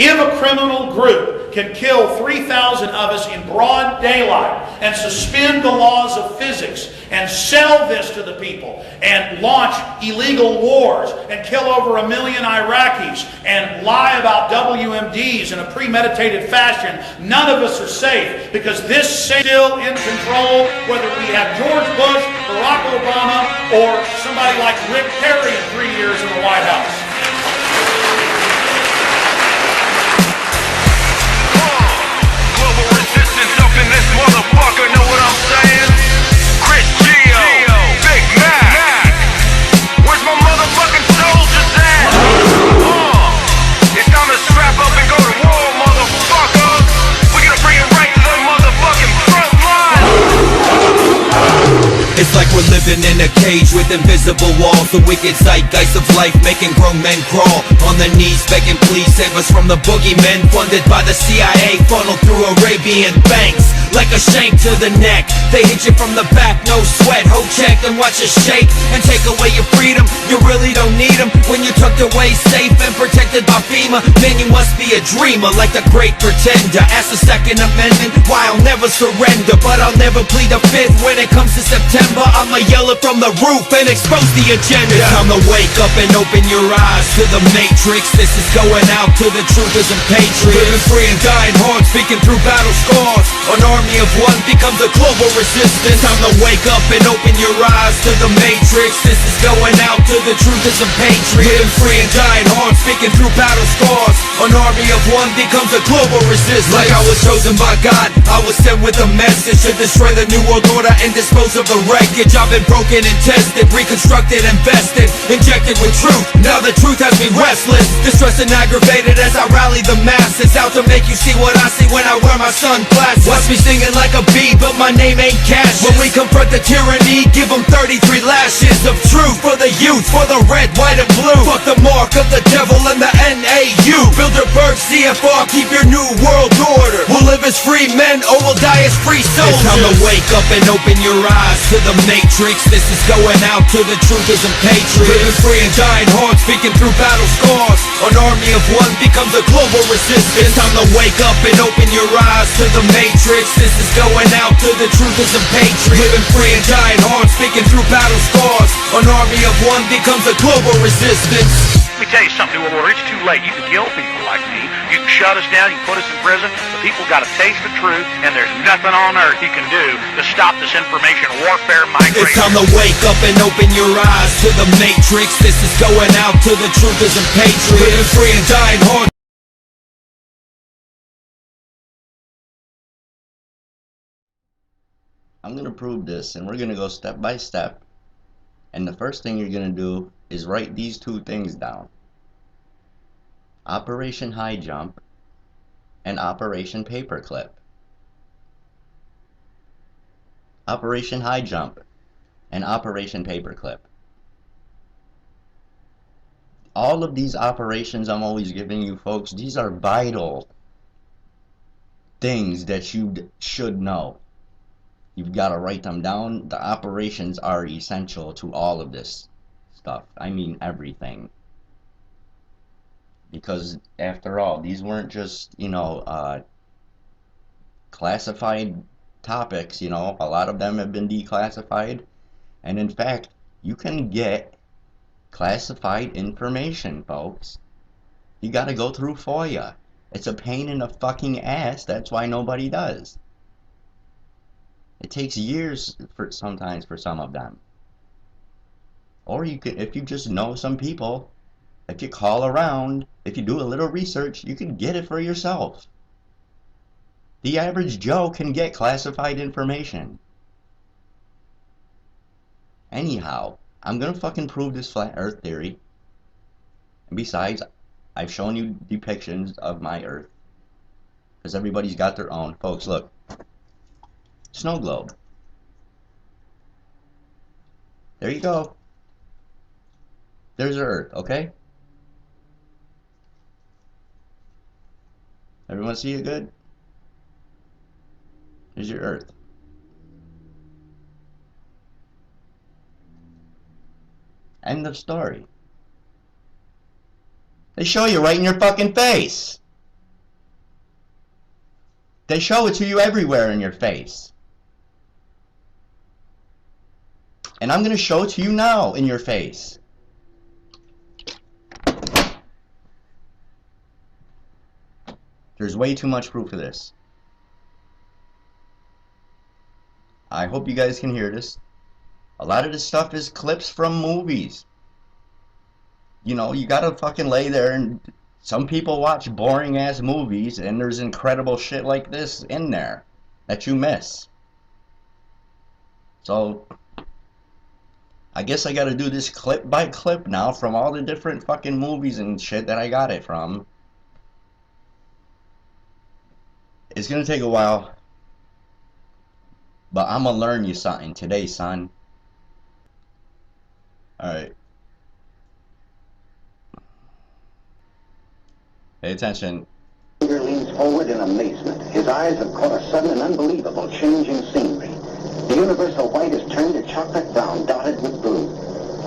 If a criminal group can kill 3,000 of us in broad daylight and suspend the laws of physics and sell this to the people and launch illegal wars and kill over 1 million Iraqis and lie about WMDs in a premeditated fashion, none of us are safe, because this is still in control, whether we have George Bush, Barack Obama, or somebody like Rick Perry in 3 years in the White House. In this motherfucker, know what I'm saying? Chris Geo, Big Mac. Where's my motherfucking soldiers at? It's time to strap up and go to war, motherfucker. We're gonna bring it right to the motherfucking front line. It's like we're living in a cage with invisible walls. The wicked zeitgeist of life making grown men crawl on their knees begging please save us from the boogeymen funded by the CIA, funneled through Arabian banks like a shank to the neck. They hit you from the back, no sweat. Ho check and watch us shake and take away your freedom. You really don't need them when you're tucked away safe and protected by FEMA. Man, you must be a dreamer like the great pretender. Ask the Second Amendment why I'll never surrender, but I'll never plead the Fifth. When it comes to September, I'ma yell it from the roof and expose the agenda. It's time to wake up and open your eyes to the matrix. This is going out to the truthers and patriots. Living free and dying hard, speaking through battle scars. An army of one becomes a global resistance. Time to wake up and open your eyes to the matrix. This is going out to the truthers and patriots. Living free and dying hard, speaking through battle scars. An army of one becomes a global resistance. Like I was chosen by God, I was sent with a message to destroy the new world order and dispose of the wreckage. I've been broken and tested, reconstructed, invested, injected with truth. Now the truth has me restless, distressed and aggravated as I rally the masses. Out to make you see what I see when I wear my sunglasses. Watch me singing like a bee, but my name ain't Cassius. When we confront the tyranny, give them 33 lashes of truth for the youth, for the red, white, and blue. Fuck the mark of the devil and the NAU. Bilderberg, CFR, keep your new world order. We'll live as free men or we'll die as free soldiers. It's time to wake up and open your eyes to the matrix. This is going out to the truthers and patriots. Living free and dying hard, speaking through battle scars. An army of one becomes a global resistance. It's time to wake up and open your eyes to the matrix. This is going out to the truthers and patriots. Living free and dying hard, speaking through battle scars. An army of one becomes a global resistance. Let me tell you something, New World Order, it's too late. You can kill people like me. You can shut us down, you can put us in prison. The people got to taste the truth, and there's nothing on earth you can do to stop this information warfare migration. It's time to wake up and open your eyes to the matrix. This is going out to the truthers and patriots. Living free and dying hard. I'm going to prove this, and we're going to go step by step. And the first thing you're going to do is write these two things down. Operation High Jump and Operation Paperclip. Operation High Jump and Operation Paperclip. All of these operations I'm always giving you folks, these are vital things that you should know. You've got to write them down. The operations are essential to all of this stuff. I mean everything. Because after all, these weren't just, classified topics, a lot of them have been declassified. And in fact, you can get classified information, folks. You got to go through FOIA. It's a pain in the fucking ass. That's why nobody does. It takes years sometimes for some of them. Or you could, if you just know some people, if you call around, if you do a little research, you can get it for yourself. The average Joe can get classified information. Anyhow, I'm gonna fucking prove this flat earth theory. And besides, I've shown you depictions of my earth. Because everybody's got their own. Folks, look. Snow globe. There you go. There's your Earth, okay? Everyone see it good? Here's your Earth. End of story. They show you right in your fucking face. They show it to you everywhere in your face. And I'm going to show it to you now in your face. There's way too much proof of this. I hope you guys can hear this. A lot of this stuff is clips from movies. You know, you gotta fucking lay there, and some people watch boring ass movies and there's incredible shit like this in there that you miss. So I guess I gotta do this clip by clip now from all the different fucking movies and shit that I got it from. It's gonna take a while, but I'm gonna learn you something today, son. Alright. Pay attention. Peter leans forward in amazement. His eyes have caught a sudden and unbelievable change in scenery. The universal white is turned to chocolate brown, dotted with blue.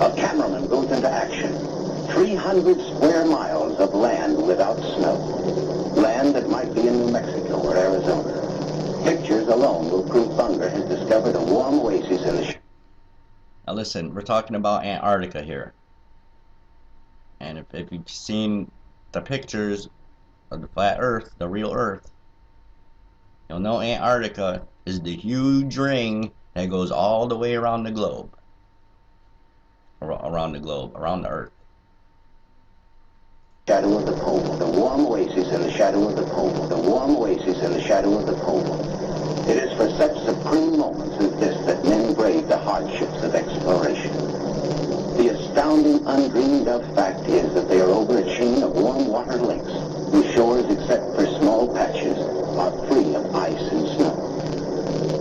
A cameraman goes into action. 300 square miles of land without snow. Land that might be in New Mexico or Arizona. Pictures alone will prove Bunger has discovered a warm oasis in the... Now listen, we're talking about Antarctica here. And if you've seen the pictures of the flat Earth, the real Earth, you'll know Antarctica is the huge ring that goes all the way around the globe. Around the Earth. Shadow of the pole, the warm oasis in the shadow of the pole, the warm oasis in the shadow of the pole. It is for such supreme moments as this that men brave the hardships of exploration. The astounding, undreamed of fact is that they are over a chain of warm water lakes, whose shores, except for small patches, are free of ice and snow.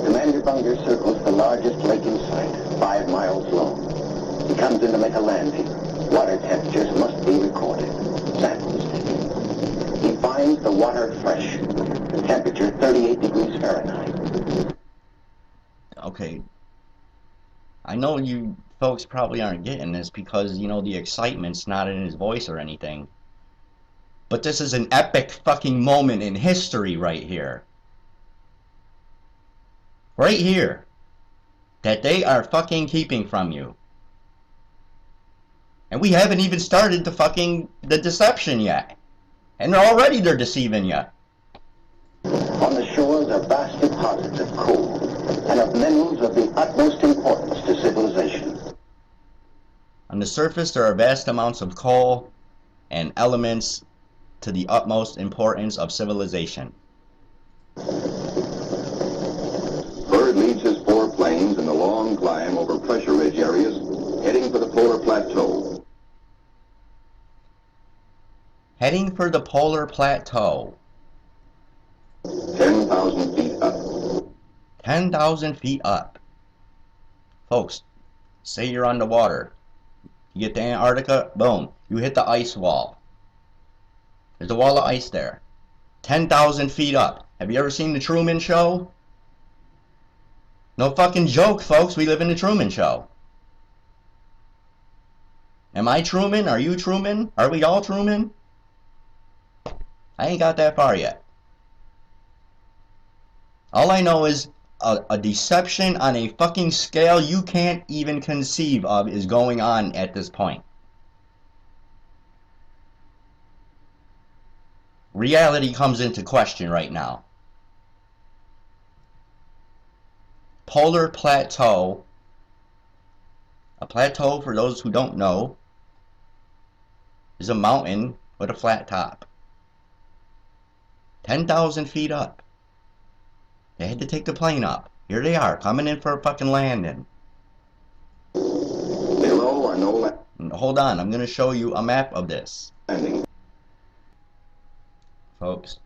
Commander Bunger circles the largest lake in sight, 5 miles long. He comes in to make a landing. Water temperatures must be recorded. Samples taken. He finds the water fresh. The temperature 38 degrees Fahrenheit. Okay. I know you folks probably aren't getting this because, you know, the excitement's not in his voice or anything. But this is an epic fucking moment in history right here. Right here. That they are fucking keeping from you. And we haven't even started the deception yet. And already they're deceiving you. On the shores are vast deposits of coal and of minerals of the utmost importance to civilization. On the surface there are vast amounts of coal and elements to the utmost importance of civilization. Byrd leads his 4 planes in the long climb over pressure ridge areas, heading for the polar plateau. Heading for the polar plateau. 10,000 feet up. 10,000 feet up. Folks, say you're on the water. You get to Antarctica, boom, you hit the ice wall. There's a wall of ice there. 10,000 feet up. Have you ever seen the Truman Show? No fucking joke, folks. We live in the Truman Show. Am I Truman? Are you Truman? Are we all Truman? I ain't got that far yet. All I know is a deception on a fucking scale you can't even conceive of is going on at this point. Reality comes into question right now. Polar plateau. A plateau, for those who don't know, is a mountain with a flat top. 10,000 feet up. They had to take the plane up. Here they are, coming in for a fucking landing. Below are no Hold on, I'm going to show you a map of this. landing. Folks.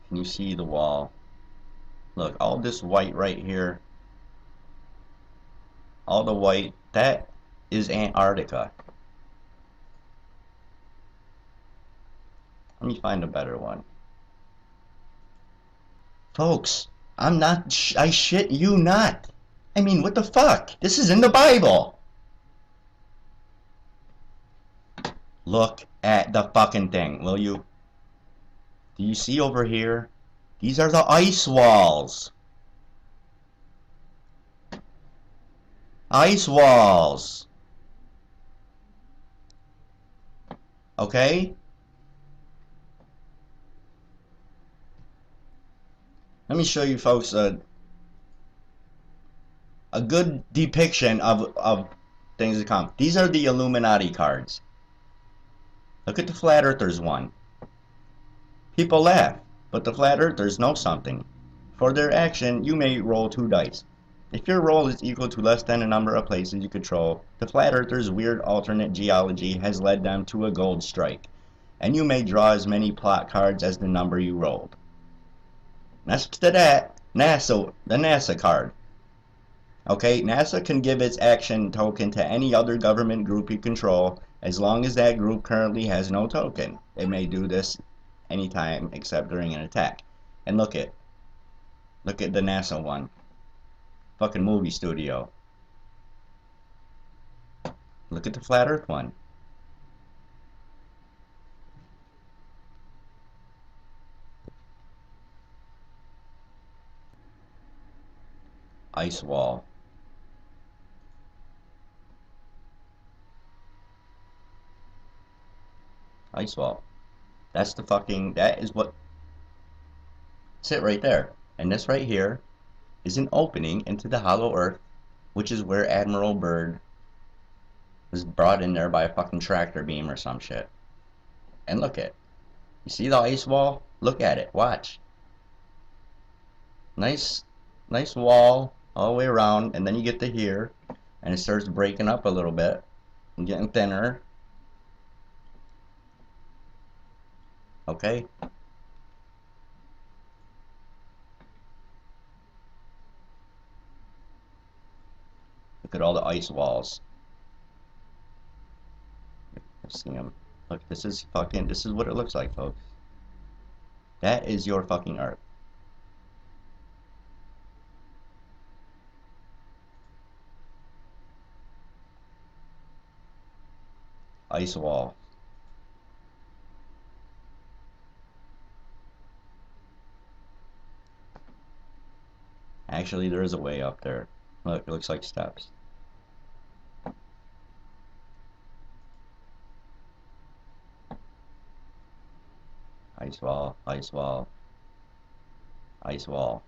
Can you see the wall? Look, all this white right here. All the white, that is Antarctica. Let me find a better one. Folks, I'm not, I shit you not. I mean, what the fuck? This is in the Bible. Look at the fucking thing, will you? Do you see over here? These are the ice walls. Ice walls. Okay? Let me show you folks a good depiction of things to come. These are the Illuminati cards. Look at the Flat Earthers one. People laugh, but the Flat Earthers know something. For their action, you may roll 2 dice. If your roll is equal to less than a number of places you control, the Flat Earthers' weird alternate geology has led them to a gold strike, and you may draw as many plot cards as the number you rolled. Next to that, NASA, the NASA card. Okay, NASA can give its action token to any other government group you control, as long as that group currently has no token. It may do this anytime except during an attack. And look at the NASA one. Fucking movie studio. Look at the Flat Earth one. Ice wall. Ice wall. That's the fucking, that is what, sit right there. And this right here is an opening into the hollow earth, which is where Admiral Byrd was brought in there by a fucking tractor beam or some shit. And look at, you see the ice wall? Look at it, watch. Nice wall all the way around, and then you get to here, and it starts breaking up a little bit and getting thinner. Okay? Look at all the ice walls. See them. Look, this is what it looks like, folks. That is your fucking Earth. Ice wall. Actually, there is a way up there. Look, it looks like steps. Ice wall, ice wall, ice wall,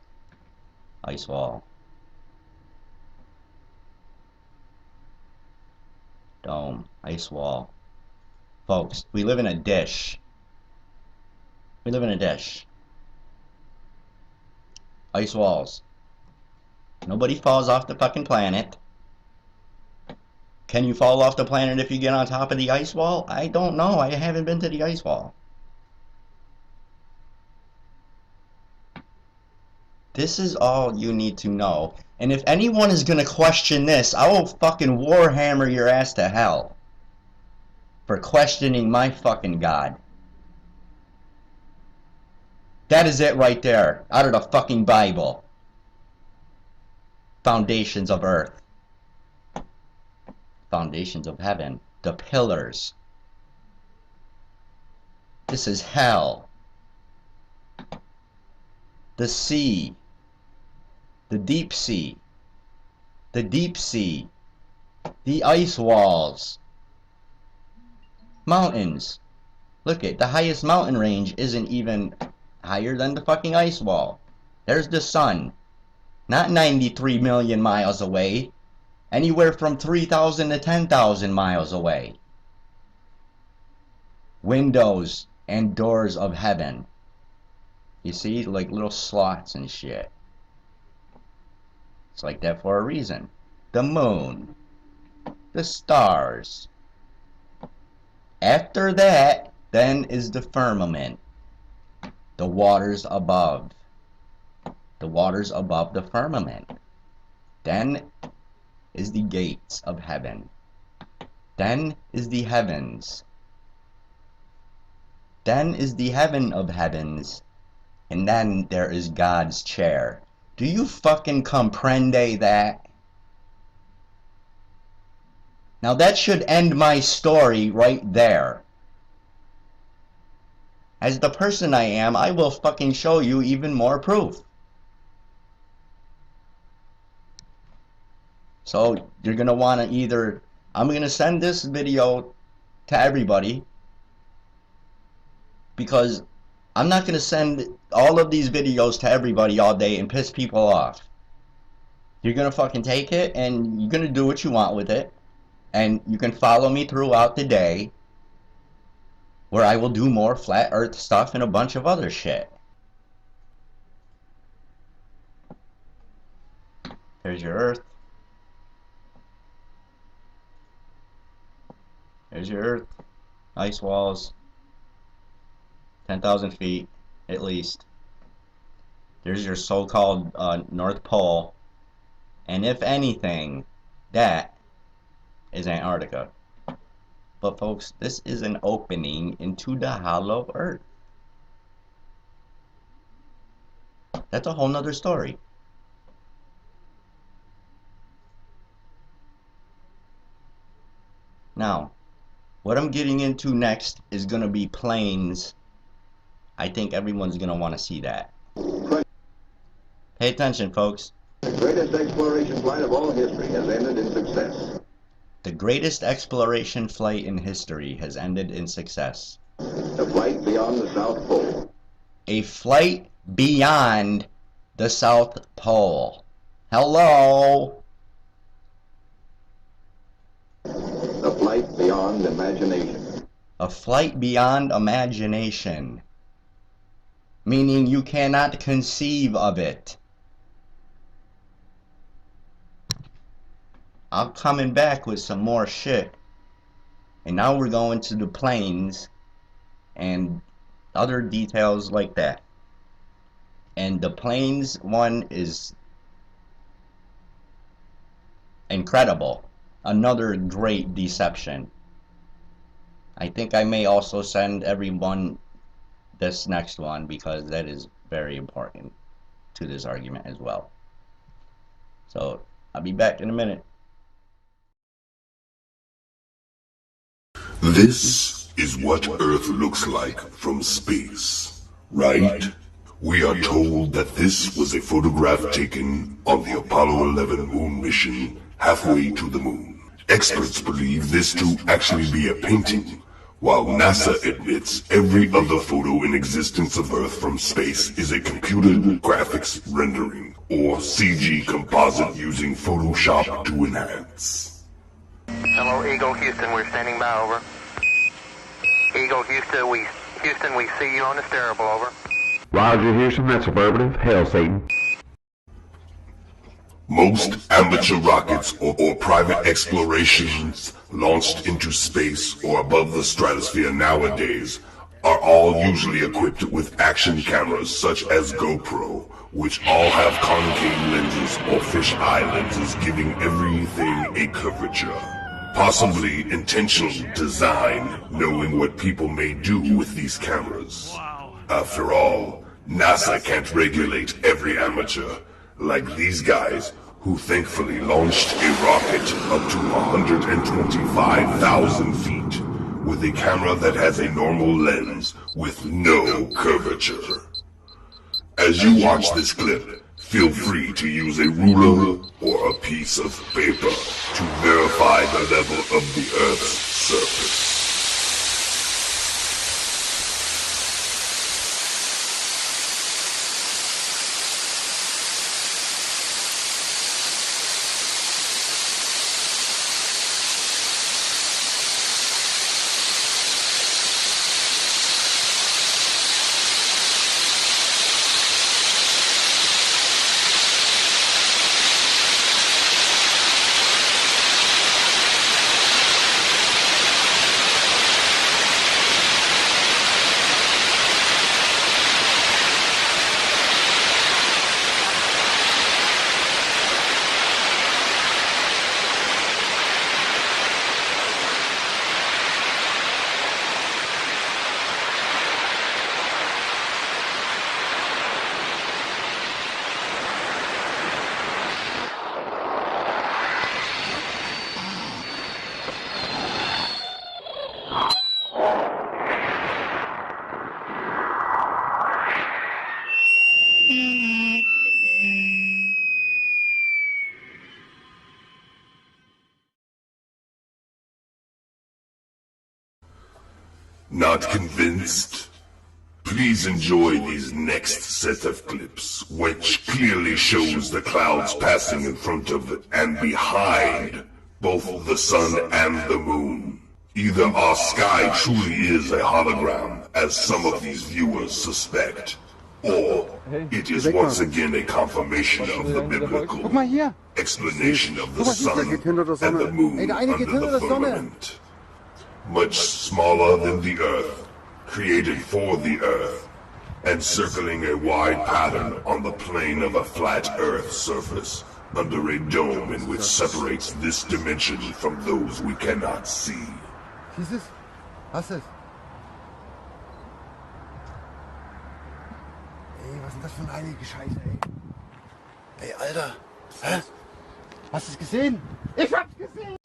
ice wall. Dome, ice wall. Folks, we live in a dish. We live in a dish. Ice walls. Nobody falls off the fucking planet. Can you fall off the planet if you get on top of the ice wall? I don't know. I haven't been to the ice wall. This is all you need to know. And if anyone is gonna question this, I will fucking warhammer your ass to hell for questioning my fucking God. That is it right there, out of the fucking Bible. Foundations of earth. Foundations of heaven. The pillars. This is hell. The sea. The deep sea. The deep sea. The ice walls. Mountains. Look at the highest mountain range isn't even higher than the fucking ice wall. There's the sun. Not 93 million miles away. Anywhere from 3,000 to 10,000 miles away. Windows and doors of heaven. You see, like little slots and shit. It's like that for a reason. The moon. The stars. After that, then is the firmament. The waters above. The waters above the firmament. Then is the gates of heaven. Then is the heavens. Then is the heaven of heavens. And then there is God's chair. Do you fucking comprende that? Now that should end my story right there. As the person I am, I will fucking show you even more proof. So you're gonna want to either, I'm gonna send this video to everybody, because I'm not gonna send all of these videos to everybody all day and piss people off. You're gonna fucking take it and you're gonna do what you want with it, and you can follow me throughout the day, where I will do more flat earth stuff and a bunch of other shit. There's your earth. There's your earth. Ice walls. 10,000 feet, at least. There's your so-called North Pole. And if anything, that is Antarctica. But folks, this is an opening into the hollow earth. That's a whole nother story. Now, what I'm getting into next is going to be planes. I think everyone's going to want to see that. Pay attention, folks. The greatest exploration flight of all history has ended in success. The greatest exploration flight in history has ended in success. The flight beyond the South Pole. A flight beyond the South Pole. Hello? The flight beyond imagination. A flight beyond imagination. Meaning you cannot conceive of it. I'm coming back with some more shit. And now we're going to the planes and other details like that. And the planes one is incredible. Another great deception. I think I may also send everyone this next one, because that is very important to this argument as well. So I'll be back in a minute. This is what Earth looks like from space, right? We are told that this was a photograph taken on the Apollo 11 moon mission halfway to the moon. Experts believe this to actually be a painting, while NASA admits every other photo in existence of Earth from space is a computer graphics rendering, or CG composite using Photoshop to enhance. Hello, Eagle Houston, we're standing by, over. Eagle Houston, we see you on the steerable, over. Roger, Houston, that's affirmative. Hail, Satan. Most amateur rockets or private explorations launched into space or above the stratosphere nowadays are all usually equipped with action cameras such as GoPro, which all have concave lenses or fisheye lenses, giving everything a curvature. Possibly intentional design, knowing what people may do with these cameras. After all, NASA can't regulate every amateur, like these guys, who thankfully launched a rocket up to 125,000 feet with a camera that has a normal lens with no curvature. As you watch this clip, feel free to use a ruler or a piece of paper to verify the level of the Earth's surface. Not convinced? Please enjoy these next set of clips, which clearly shows the clouds passing in front of and behind both the sun and the moon. Either our sky truly is a hologram, as some of these viewers suspect, or it is once again a confirmation of the biblical explanation of the sun and the moon under the firmament. Much smaller than the Earth, created for the Earth, and circling a wide pattern on the plane of a flat Earth surface, under a dome in which separates this dimension from those we cannot see. Dieses? Was ist? Ey, was ist denn das für ein heilige Scheiße, ey? Ey, Alter! Hä? Hast du es gesehen? Ich hab's gesehen!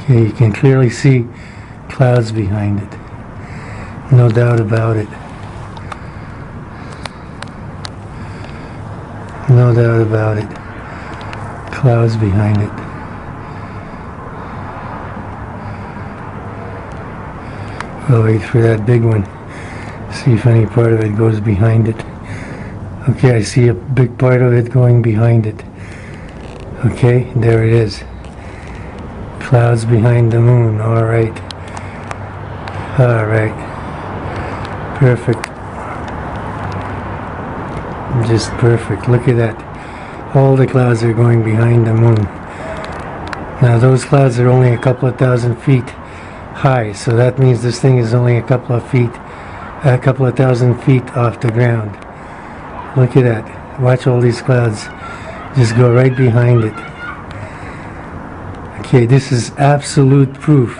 Okay, you can clearly see clouds behind it. No doubt about it. No doubt about it. Clouds behind it. I'll wait for that big one. See if any part of it goes behind it. Okay, I see a big part of it going behind it. Okay, there it is. Clouds behind the moon. Alright. Alright. Perfect. Just perfect. Look at that. All the clouds are going behind the moon. Now those clouds are only a couple of thousand feet high, so that means this thing is only a couple of thousand feet off the ground. Look at that. Watch all these clouds just go right behind it. Okay, this is absolute proof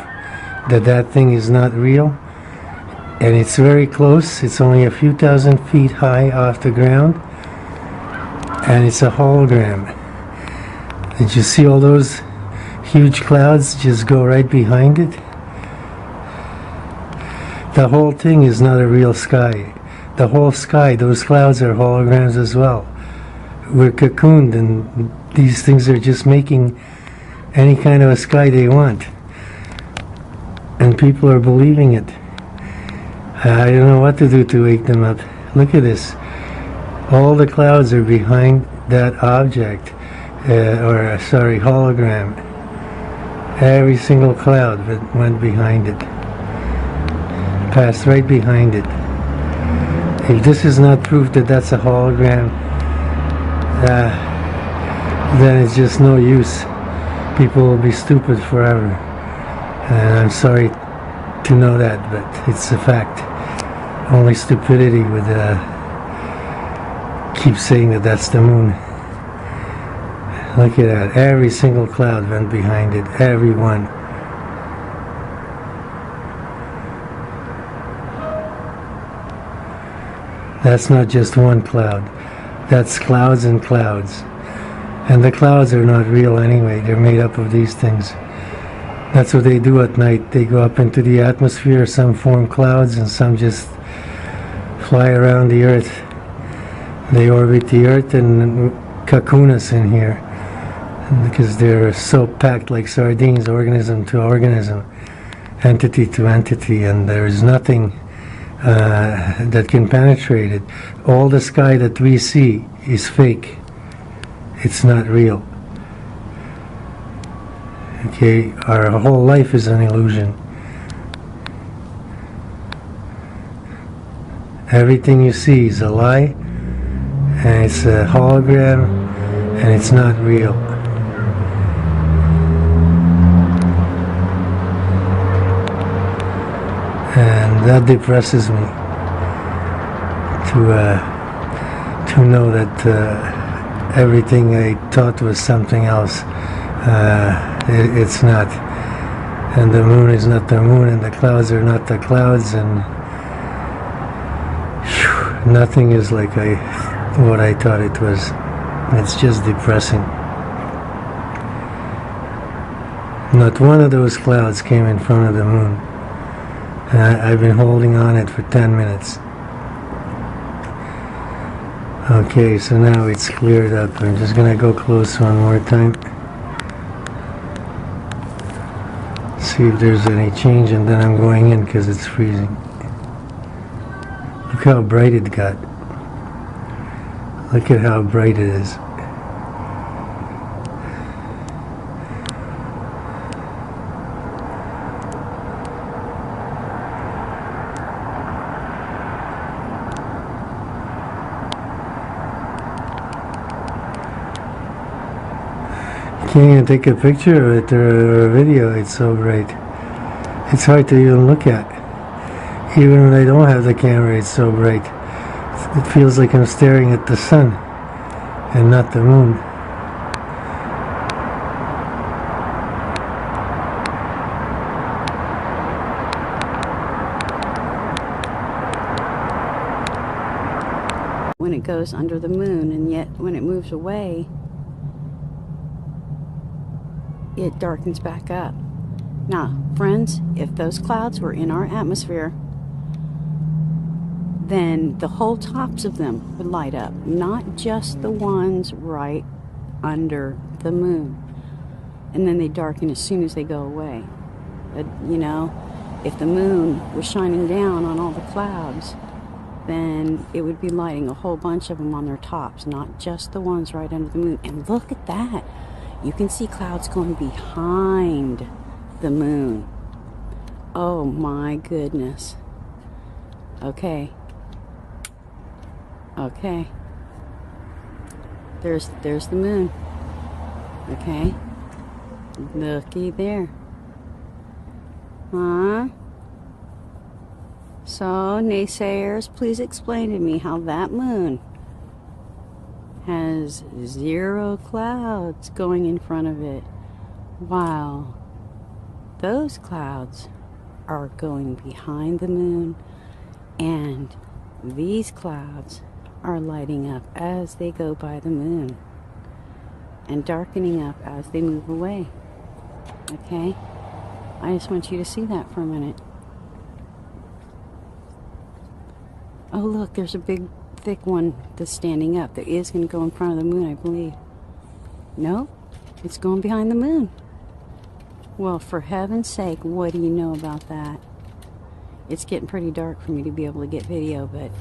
that that thing is not real, and it's very close. It's only a few thousand feet high off the ground, and it's a hologram. Did you see all those huge clouds just go right behind it? The whole thing is not a real sky. The whole sky, those clouds are holograms as well. We're cocooned, and these things are just making any kind of a sky they want. And people are believing it. I don't know what to do to wake them up. Look at this. All the clouds are behind that object, hologram. Every single cloud that went behind it. Passed right behind it. If this is not proof that that's a hologram, then it's just no use. People will be stupid forever. And I'm sorry to know that, but it's a fact. Only stupidity would keep saying that that's the moon. Look at that. Every single cloud went behind it. Every one. That's not just one cloud. That's clouds and clouds. And the clouds are not real anyway. They're made up of these things. That's what they do at night. They go up into the atmosphere. Some form clouds and some just fly around the earth. They orbit the earth and cocoon us in here. Because they're so packed like sardines, organism to organism, entity to entity, and there's nothing that can penetrate it. All the sky that we see is fake. It's not real. Okay, our whole life is an illusion. Everything you see is a lie, and it's a hologram, and it's not real. And that depresses me to know that everything I thought was something else, it's not. And the moon is not the moon, and the clouds are not the clouds, and nothing is like what I thought it was. It's just depressing. Not one of those clouds came in front of the moon. And I've been holding on it for 10 minutes. Okay, so now it's cleared up. I'm just gonna go close one more time. See if there's any change, and then I'm going in because it's freezing. Look how bright it got. Look at how bright it is. Can't even take a picture of it or a video, it's so bright. It's hard to even look at. Even when I don't have the camera, it's so bright. It feels like I'm staring at the sun and not the moon. When it goes under the moon, and yet when it moves away, it darkens back up. Now, friends, if those clouds were in our atmosphere, then the whole tops of them would light up, not just the ones right under the moon. And then they darken as soon as they go away. But, you know, if the moon was shining down on all the clouds, then it would be lighting a whole bunch of them on their tops, not just the ones right under the moon. And look at that. You can see clouds going behind the moon. Oh my goodness. Okay. Okay. There's the moon. Okay. Looky there. Huh? So, naysayers, please explain to me how that moon has 0 clouds going in front of it, while those clouds are going behind the moon, and these clouds are lighting up as they go by the moon and darkening up as they move away. Okay? I just want you to see that for a minute. Oh, look, there's a big, thick one that's standing up that is going to go in front of the moon, I believe. No, it's going behind the moon. Well, for heaven's sake, what do you know about that? It's getting pretty dark for me to be able to get video, but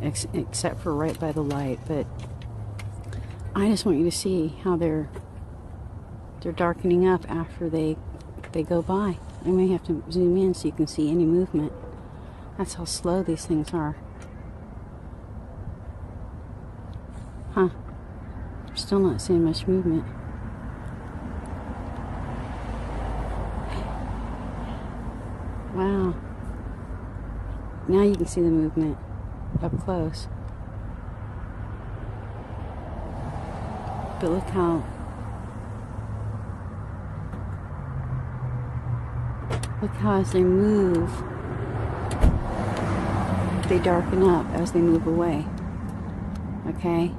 except for right by the light. But I just want you to see how they're darkening up after they go by. I may have to zoom in so you can see any movement. That's how slow these things are. Huh. I'm still not seeing much movement. Wow. Now you can see the movement up close. But look how as they move, they darken up as they move away. Okay?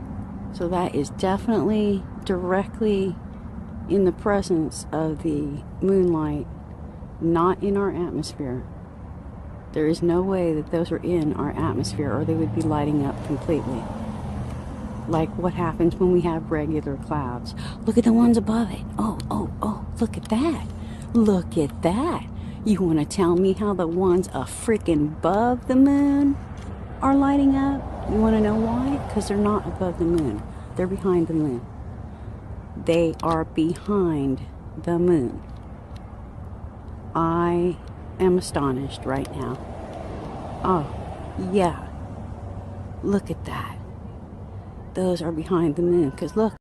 So that is definitely directly in the presence of the moonlight, not in our atmosphere. There is no way that those are in our atmosphere, or they would be lighting up completely. Like what happens when we have regular clouds. Look at the ones above it. Oh, look at that. Look at that. You want to tell me how the ones a freaking above the moon are lighting up? You want to know why? Because they're not above the moon. They're behind the moon. They are behind the moon. I am astonished right now. Oh, yeah. Look at that. Those are behind the moon. Because look.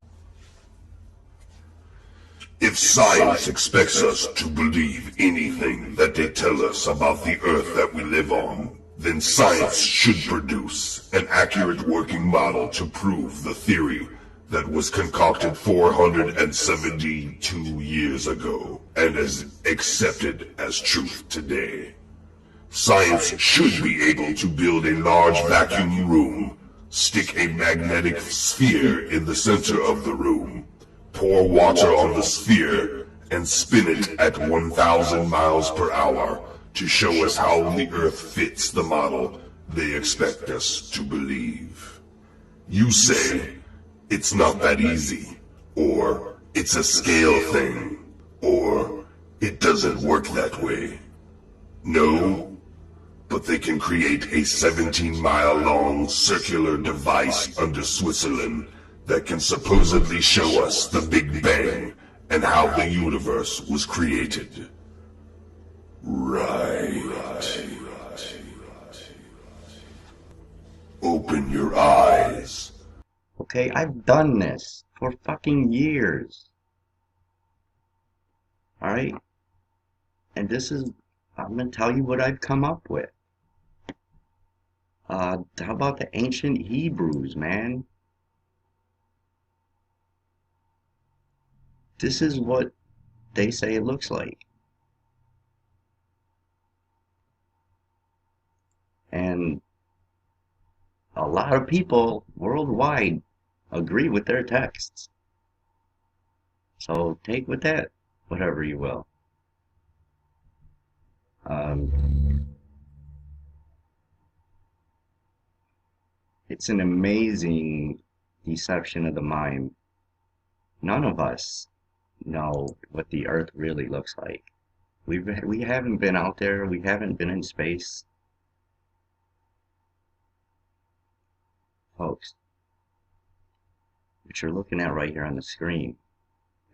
If science expects us to believe anything that they tell us about the Earth that we live on, then science should produce an accurate working model to prove the theory that was concocted 472 years ago and is accepted as truth today. Science should be able to build a large vacuum room, stick a magnetic sphere in the center of the room, pour water on the sphere, and spin it at 1,000 miles per hour to show us how the Earth fits the model they expect us to believe. You say, it's not that easy, or it's a scale thing, or it doesn't work that way. No, but they can create a 17-mile-long circular device under Switzerland that can supposedly show us the Big Bang and how the universe was created. Right. Open your eyes. Okay, I've done this for fucking years. Alright? And this is, I'm gonna tell you what I've come up with. How about the ancient Hebrews, man? This is what they say it looks like. And a lot of people worldwide agree with their texts. So take with that whatever you will. It's an amazing deception of the mind. None of us know what the Earth really looks like. We haven't been out there. We haven't been in space. Folks, what you're looking at right here on the screen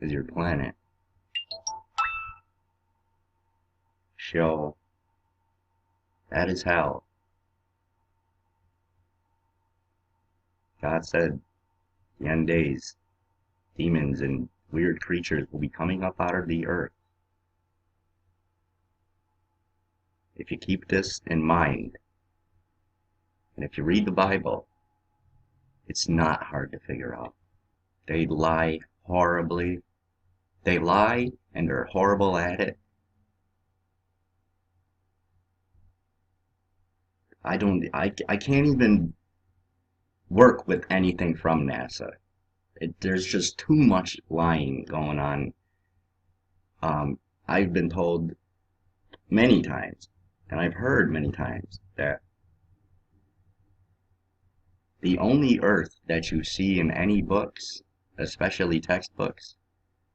is your planet. Show. That is hell. God said, the end days, demons and weird creatures will be coming up out of the earth. If you keep this in mind, and if you read the Bible, it's not hard to figure out. They lie horribly. They lie, and they're horrible at it. I can't even work with anything from NASA. There's just too much lying going on. I've been told many times, and I've heard many times, that the only Earth that you see in any books, especially textbooks,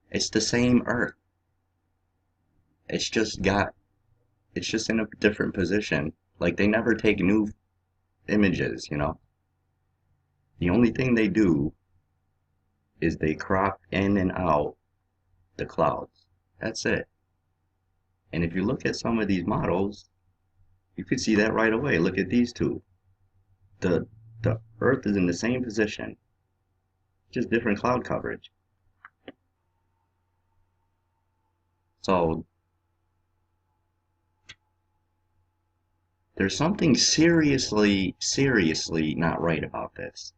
it's the same Earth. It's just in a different position. Like, they never take new images, you know. The only thing they do is they crop in and out the clouds. That's it. And if you look at some of these models, you could see that right away. Look at these two. The Earth is in the same position, just different cloud coverage. So there's something seriously not right about this.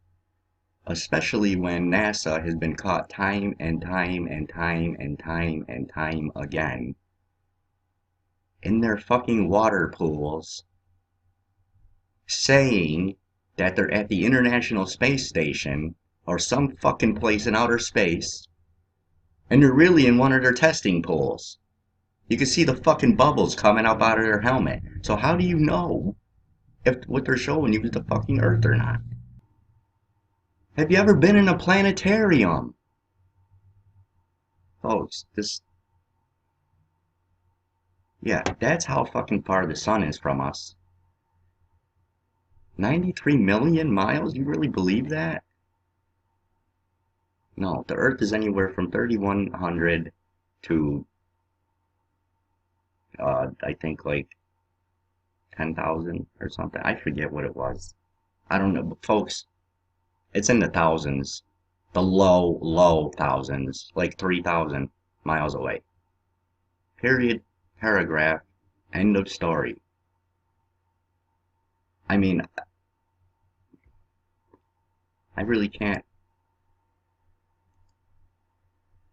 Especially when NASA has been caught time and time again in their fucking water pools saying that they're at the International Space Station or some fucking place in outer space, and they're really in one of their testing pools. You can see the fucking bubbles coming up out of their helmet. So how do you know if what they're showing you is the fucking Earth or not? Have you ever been in a planetarium? Folks, yeah, that's how fucking far the sun is from us. 93 million miles? You really believe that? No, the Earth is anywhere from 3,100 to, I think like 10,000 or something. I forget what it was. I don't know, but folks, it's in the thousands, the low thousands, like 3,000 miles away. Period, paragraph, end of story. I mean, I really can't.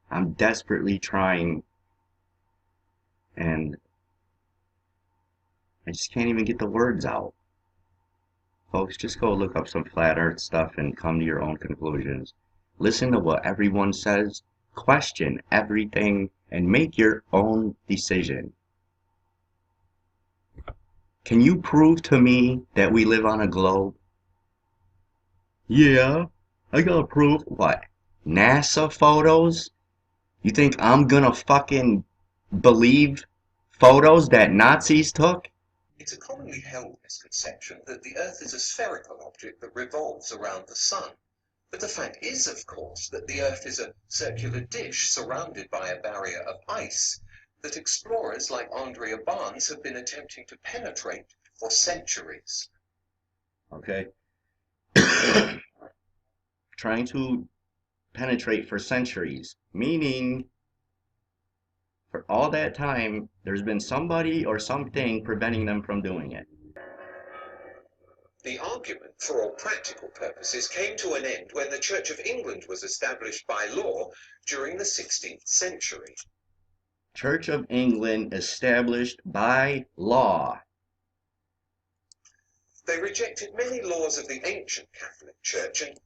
I'm desperately trying, and I just can't even get the words out. Folks, just go look up some flat earth stuff and come to your own conclusions. Listen to what everyone says, question everything, and make your own decision. Can you prove to me that we live on a globe? Yeah, I got proof. What? NASA photos? You think I'm gonna fucking believe photos that Nazis took? It's a commonly held misconception that the Earth is a spherical object that revolves around the Sun. But the fact is, of course, that the Earth is a circular dish surrounded by a barrier of ice that explorers like Andrea Barnes have been attempting to penetrate for centuries. Okay. Trying to penetrate for centuries, meaning for all that time, there's been somebody or something preventing them from doing it. The argument, for all practical purposes, came to an end when the Church of England was established by law during the 16th century. Church of England established by law. They rejected many laws of the ancient Catholic Church and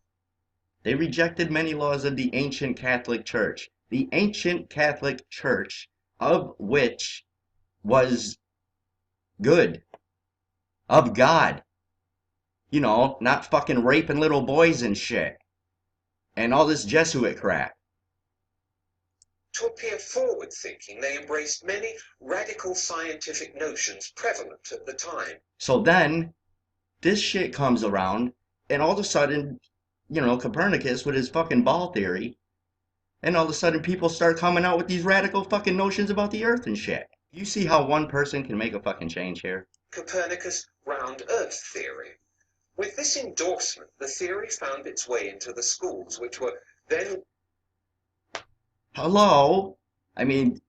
They rejected many laws of the ancient Catholic Church. The ancient Catholic Church, of which was good. Of God. You know, not fucking raping little boys and shit. And all this Jesuit crap. To appear forward-thinking, they embraced many radical scientific notions prevalent at the time. So then, this shit comes around, and all of a sudden, you know, Copernicus with his fucking ball theory, and all of a sudden people start coming out with these radical fucking notions about the Earth and shit. You see how one person can make a fucking change here? Copernicus' round Earth theory. With this endorsement, the theory found its way into the schools, which were then... Hello? I mean,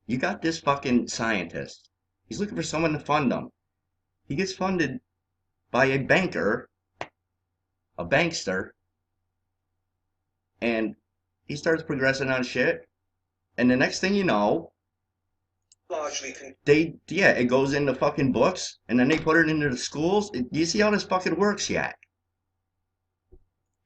you got this fucking scientist. He's looking for someone to fund him. He gets funded by a banker, a bankster, and he starts progressing on shit. And the next thing you know, largely it goes into fucking books, and then they put it into the schools. Do you see how this fucking works yet?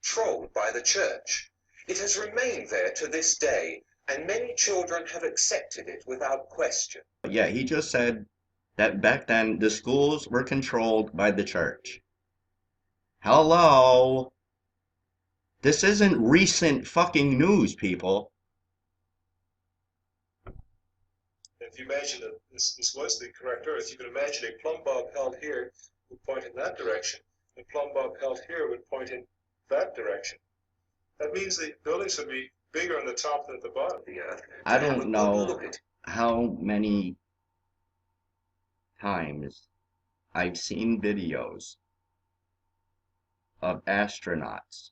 controlled by the church. It has remained there to this day, and many children have accepted it without question. Yeah, he just said that back then the schools were controlled by the church. Hello? This isn't recent fucking news, people. If you imagine that this was the correct Earth, you can imagine a plumb bob held here would point in that direction. A plumb bob held here would point in that direction. That means the buildings would be bigger on the top than at the bottom of the Earth. I don't know how many times I've seen videos of astronauts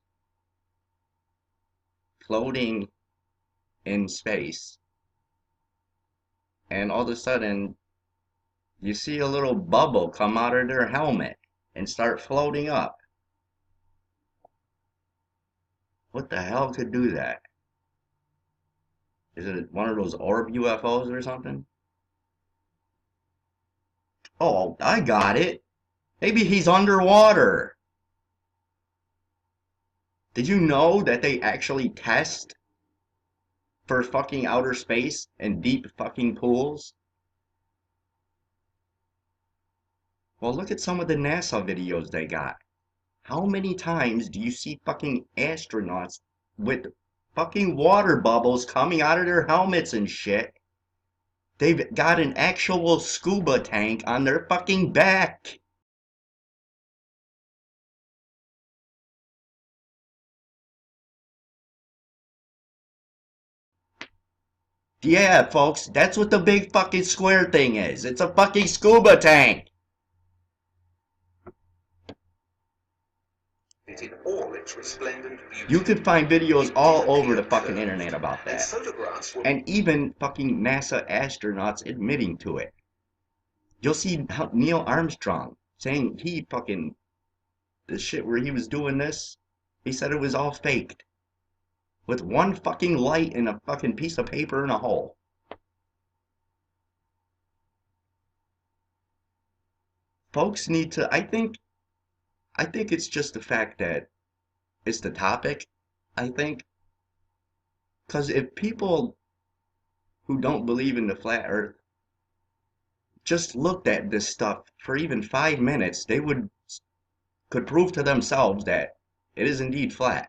floating in space, and all of a sudden you see a little bubble come out of their helmet and start floating up. What the hell could do that? Is it one of those orb UFOs or something? Oh, I got it. Maybe he's underwater. Did you know that they actually test for fucking outer space and deep fucking pools? Well, look at some of the NASA videos they got. How many times do you see fucking astronauts with fucking water bubbles coming out of their helmets and shit? They've got an actual scuba tank on their fucking back. Yeah, folks, that's what the big fucking square thing is. It's a fucking scuba tank. In all its resplendent beauty. You could find videos all over the fucking internet about that. And even fucking NASA astronauts admitting to it. You'll see Neil Armstrong saying he fucking, the shit where he was doing this, he said it was all faked. With one fucking light and a fucking piece of paper and a hole. Folks need to, I think it's just the fact that it's the topic, I think. Because if people who don't believe in the flat earth just looked at this stuff for even 5 minutes, they could prove to themselves that it is indeed flat.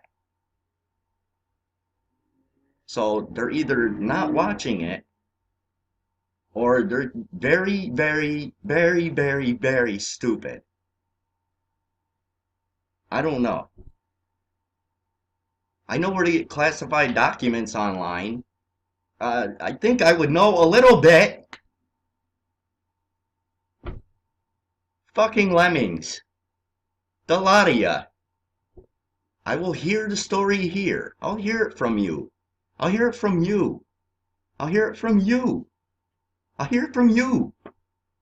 So they're either not watching it, or they're very, very, very, very, very stupid. I don't know. I know where to get classified documents online. I think I would know a little bit. Fucking lemmings. The lot of ya. I will hear the story here. I'll hear it from you. I'll hear it from you. I'll hear it from you. I'll hear it from you.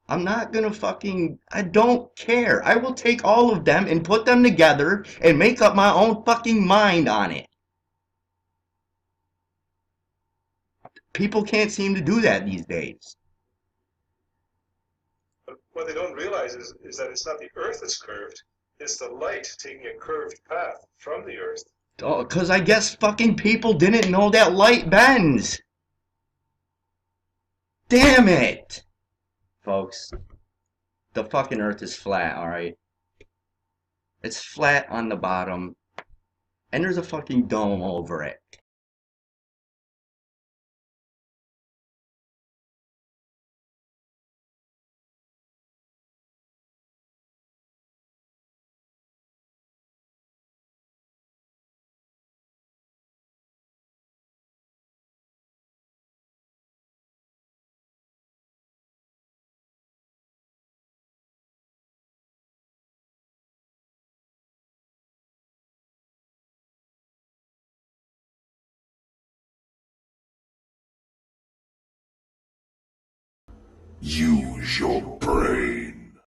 I'm not gonna fucking, I don't care. I will take all of them and put them together and make up my own fucking mind on it. People can't seem to do that these days. But what they don't realize is that it's not the Earth that's curved. It's the light taking a curved path from the Earth. Oh, 'cause I guess fucking people didn't know that light bends. Damn it! Folks, the fucking Earth is flat, alright? It's flat on the bottom, and there's a fucking dome over it. Use your brain.